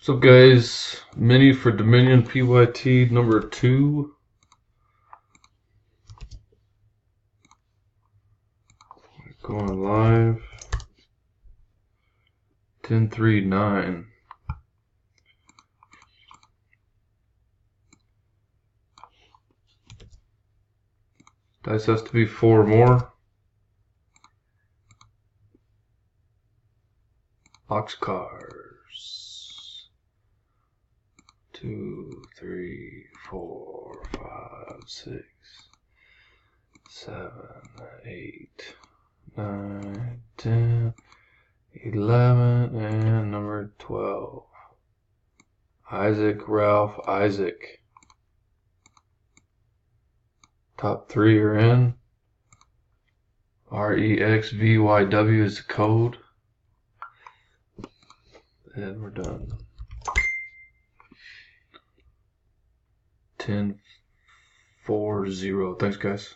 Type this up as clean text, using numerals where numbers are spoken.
What's up, guys? Mini for Dominion PYT number 2. Going live. 10-3-9. Dice has to be 4 or more. Box cars. 2, 3, 4, 5, 6, 7, 8, 9, 10, 11, and number 12. Isaac, Ralph, Isaac. Top 3 are in. REXVYW is the code. And we're done. 10-4-0. Thanks, guys.